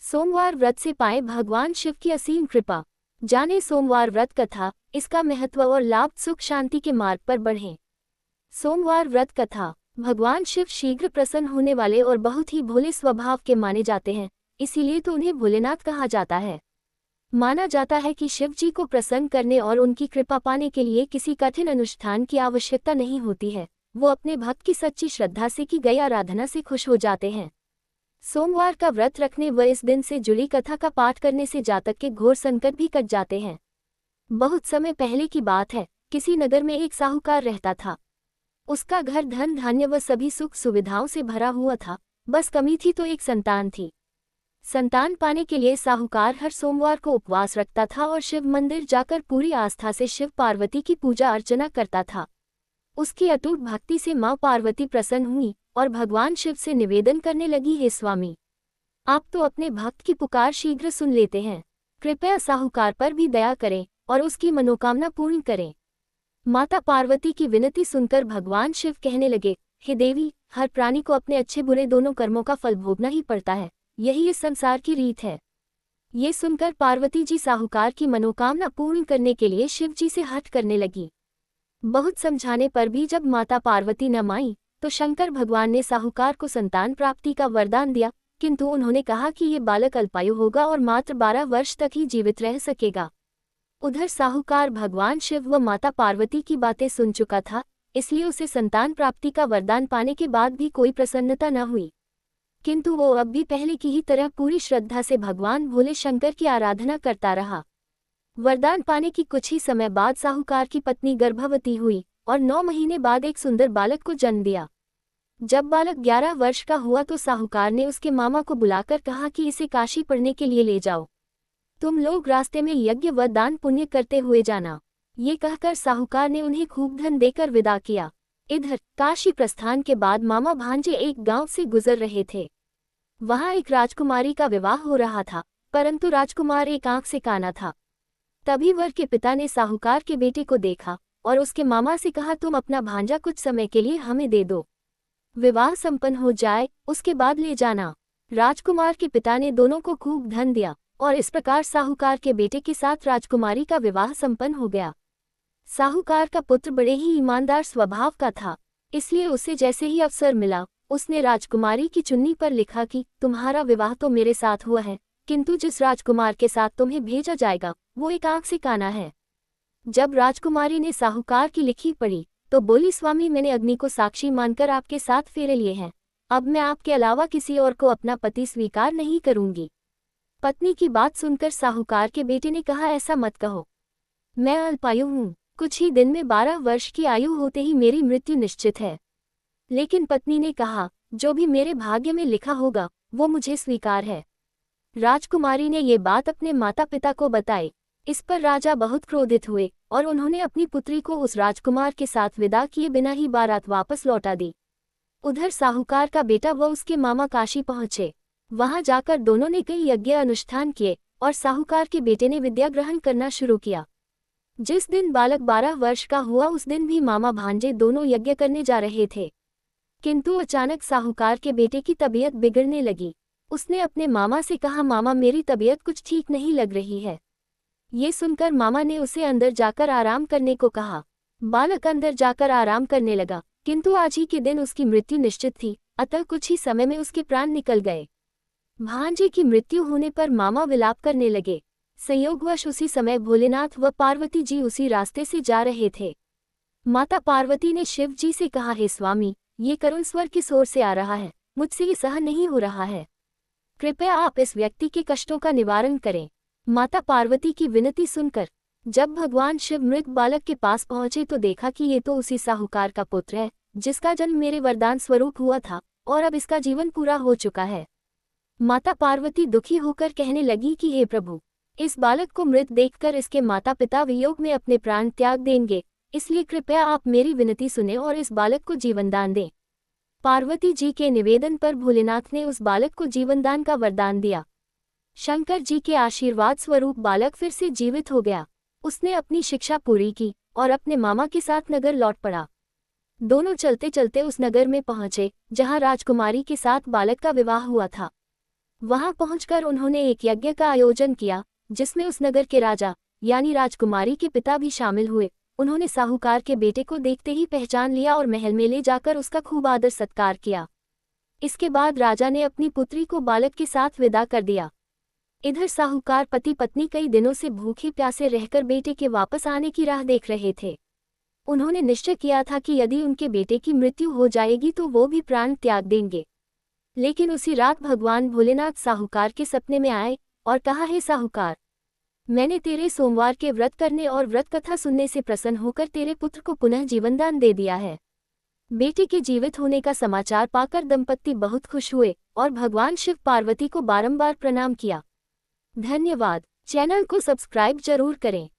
सोमवार व्रत से पाएं भगवान शिव की असीम कृपा। जानें सोमवार व्रत कथा, इसका महत्व और लाभ, सुख शांति के मार्ग पर बढ़ें। सोमवार व्रत कथा। भगवान शिव शीघ्र प्रसन्न होने वाले और बहुत ही भोले स्वभाव के माने जाते हैं, इसीलिए तो उन्हें भोलेनाथ कहा जाता है। माना जाता है कि शिव जी को प्रसन्न करने और उनकी कृपा पाने के लिए किसी कठिन अनुष्ठान की आवश्यकता नहीं होती है। वो अपने भक्त की सच्ची श्रद्धा से की गई आराधना से खुश हो जाते हैं। सोमवार का व्रत रखने व इस दिन से जुड़ी कथा का पाठ करने से जातक के घोर संकट भी कट जाते हैं। बहुत समय पहले की बात है, किसी नगर में एक साहूकार रहता था। उसका घर धन धान्य व सभी सुख सुविधाओं से भरा हुआ था, बस कमी थी तो एक संतान थी। संतान पाने के लिए साहूकार हर सोमवार को उपवास रखता था और शिव मंदिर जाकर पूरी आस्था से शिव पार्वती की पूजा अर्चना करता था। उसकी अटूट भक्ति से मां पार्वती प्रसन्न हुई और भगवान शिव से निवेदन करने लगी, हे स्वामी, आप तो अपने भक्त की पुकार शीघ्र सुन लेते हैं, कृपया साहूकार पर भी दया करें और उसकी मनोकामना पूर्ण करें। माता पार्वती की विनती सुनकर भगवान शिव कहने लगे, हे देवी, हर प्राणी को अपने अच्छे बुरे दोनों कर्मों का फल भोगना ही पड़ता है, यही इस संसार की रीत है। ये सुनकर पार्वती जी साहूकार की मनोकामना पूर्ण करने के लिए शिव जी से हठ करने लगी। बहुत समझाने पर भी जब माता पार्वती न मानी तो शंकर भगवान ने साहूकार को संतान प्राप्ति का वरदान दिया, किंतु उन्होंने कहा कि ये बालक अल्पायु होगा और मात्र 12 वर्ष तक ही जीवित रह सकेगा। उधर साहूकार भगवान शिव व माता पार्वती की बातें सुन चुका था, इसलिए उसे संतान प्राप्ति का वरदान पाने के बाद भी कोई प्रसन्नता न हुई, किंतु वो अब भी पहले की ही तरह पूरी श्रद्धा से भगवान भोले शंकर की आराधना करता रहा। वरदान पाने की कुछ ही समय बाद साहूकार की पत्नी गर्भवती हुई और 9 महीने बाद एक सुंदर बालक को जन्म दिया। जब बालक 11 वर्ष का हुआ तो साहूकार ने उसके मामा को बुलाकर कहा कि इसे काशी पढ़ने के लिए ले जाओ, तुम लोग रास्ते में यज्ञ व दान पुण्य करते हुए जाना। ये कहकर साहूकार ने उन्हें खूब धन देकर विदा किया। इधर काशी प्रस्थान के बाद मामा भांजे एक गांव से गुजर रहे थे। वहां एक राजकुमारी का विवाह हो रहा था, परंतु राजकुमार एक आंख से काना था। तभी वर के पिता ने साहूकार के बेटे को देखा और उसके मामा से कहा, तुम अपना भांजा कुछ समय के लिए हमें दे दो, विवाह संपन्न हो जाए उसके बाद ले जाना। राजकुमार के पिता ने दोनों को खूब धन दिया और इस प्रकार साहूकार के बेटे के साथ राजकुमारी का विवाह संपन्न हो गया। साहूकार का पुत्र बड़े ही ईमानदार स्वभाव का था, इसलिए उसे जैसे ही अवसर मिला उसने राजकुमारी की चुन्नी पर लिखा कि तुम्हारा विवाह तो मेरे साथ हुआ है, किंतु जिस राजकुमार के साथ तुम्हें भेजा जाएगा वो एक आंख से काना है। जब राजकुमारी ने साहूकार की लिखी पढ़ी तो बोली, स्वामी, मैंने अग्नि को साक्षी मानकर आपके साथ फेरे लिए हैं, अब मैं आपके अलावा किसी और को अपना पति स्वीकार नहीं करूंगी। पत्नी की बात सुनकर साहूकार के बेटे ने कहा, ऐसा मत कहो, मैं अल्पायु हूँ, कुछ ही दिन में 12 वर्ष की आयु होते ही मेरी मृत्यु निश्चित है। लेकिन पत्नी ने कहा, जो भी मेरे भाग्य में लिखा होगा वो मुझे स्वीकार है। राजकुमारी ने ये बात अपने माता पिता को बताई। इस पर राजा बहुत क्रोधित हुए और उन्होंने अपनी पुत्री को उस राजकुमार के साथ विदा किए बिना ही बारात वापस लौटा दी। उधर साहूकार का बेटा व उसके मामा काशी पहुंचे। वहां जाकर दोनों ने कई यज्ञ अनुष्ठान किए और साहूकार के बेटे ने विद्या ग्रहण करना शुरू किया। जिस दिन बालक 12 वर्ष का हुआ उस दिन भी मामा भांजे दोनों यज्ञ करने जा रहे थे, किंतु अचानक साहूकार के बेटे की तबीयत बिगड़ने लगी। उसने अपने मामा से कहा, मामा, मेरी तबीयत कुछ ठीक नहीं लग रही है। ये सुनकर मामा ने उसे अंदर जाकर आराम करने को कहा। बालक अंदर जाकर आराम करने लगा, किंतु आज ही के दिन उसकी मृत्यु निश्चित थी, अतः कुछ ही समय में उसके प्राण निकल गए। भांजे की मृत्यु होने पर मामा विलाप करने लगे। संयोगवश उसी समय भोलेनाथ व पार्वती जी उसी रास्ते से जा रहे थे। माता पार्वती ने शिव जी से कहा, हे स्वामी, ये करुण स्वर किस ओर से आ रहा है, मुझसे ये सहन नहीं हो रहा है, कृपया आप इस व्यक्ति के कष्टों का निवारण करें। माता पार्वती की विनती सुनकर जब भगवान शिव मृत बालक के पास पहुंचे तो देखा कि ये तो उसी साहूकार का पुत्र है जिसका जन्म मेरे वरदान स्वरूप हुआ था और अब इसका जीवन पूरा हो चुका है। माता पार्वती दुखी होकर कहने लगी कि हे प्रभु, इस बालक को मृत देखकर इसके माता पिता वियोग में अपने प्राण त्याग देंगे, इसलिए कृपया आप मेरी विनती सुने और इस बालक को जीवनदान दें। पार्वती जी के निवेदन पर भोलेनाथ ने उस बालक को जीवनदान का वरदान दिया। शंकर जी के आशीर्वाद स्वरूप बालक फिर से जीवित हो गया। उसने अपनी शिक्षा पूरी की और अपने मामा के साथ नगर लौट पड़ा। दोनों चलते चलते उस नगर में पहुंचे जहां राजकुमारी के साथ बालक का विवाह हुआ था। वहां पहुंचकर उन्होंने एक यज्ञ का आयोजन किया जिसमें उस नगर के राजा यानी राजकुमारी के पिता भी शामिल हुए। उन्होंने साहूकार के बेटे को देखते ही पहचान लिया और महल में ले जाकर उसका खूब आदर सत्कार किया। इसके बाद राजा ने अपनी पुत्री को बालक के साथ विदा कर दिया। इधर साहूकार पति पत्नी कई दिनों से भूखे प्यासे रहकर बेटे के वापस आने की राह देख रहे थे। उन्होंने निश्चय किया था कि यदि उनके बेटे की मृत्यु हो जाएगी तो वो भी प्राण त्याग देंगे। लेकिन उसी रात भगवान भोलेनाथ साहूकार के सपने में आए और कहा, हे साहूकार, मैंने तेरे सोमवार के व्रत करने और व्रत कथा सुनने से प्रसन्न होकर तेरे पुत्र को पुनः जीवनदान दे दिया है। बेटे के जीवित होने का समाचार पाकर दंपत्ति बहुत खुश हुए और भगवान शिव पार्वती को बारंबार प्रणाम किया। धन्यवाद। चैनल को सब्सक्राइब जरूर करें।